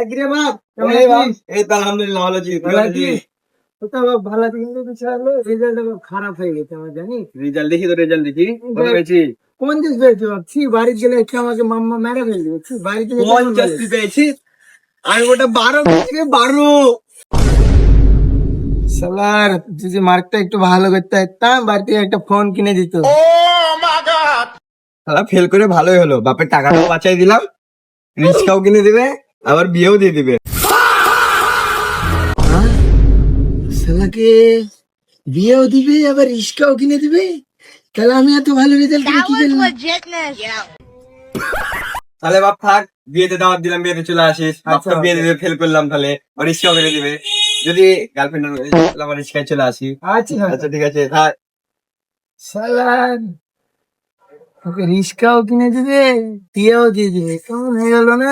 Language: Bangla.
কিরে বাপ, কেমন এই বাপ, আছিস? এই তো আলহামদুলিল্লাহ ভালো আছি। তুই ভালো ভালো আছিস? আছিস? ও তো বাপ ভালো আছি, কিন্তু কিছু হলো রেজাল্ট খারাপ হয়ে গেছে আমার, জানিস? রেজাল্ট দেখি তো, রেজাল্ট দেখি কত দেখ, পেয়েছি। 50 পেয়েছি বাপ। ছি, বাড়িতে গেলে একটু আমাকে মাম্মা মেরে ফেলবে। ছি, বাড়িতে গেলে কেমন 50 লাগে? তুই পেয়েছিস, আমি ওটা 12 পেয়েছি রে, 12। শালার, যদি মার্কটা একটু ভালো করতে পারতাম, বাড়িতে একটা ফোন কিনে দিত। শালা ফেল করে ভালোই হলো, বাপের টাকাটাও বাঁচাই দিলাম, রিস্কাও কিনে দিবে, আবার বিয়েও দিয়ে দিবে। হ্যাঁ? শালাকে বিয়েও দিবে, আবার রিস্কাও কিনে দিবে। তাহলে আমি এত ভালো রেজাল্ট করে কি করলাম? তাহলে বাপ থাক, বিয়েতে দাওয়াত দিলাম, বিয়েতে চলে আসিস। বাপ আচ্ছা, তো বিয়ে আচ্ছা। দিবে, ফেল করলাম, তাহলে রিস্কাও কিনে দিবে। যদি গার্লফ্রেন্ড আমার রিস্কায় চলে আসি। আচ্ছা আচ্ছা ঠিক আছে, থাক। শালার, ওকে রিস্কাও কিনে দিবে, বিয়েও দিয়ে দিবে, কেমন হয়ে গেল না?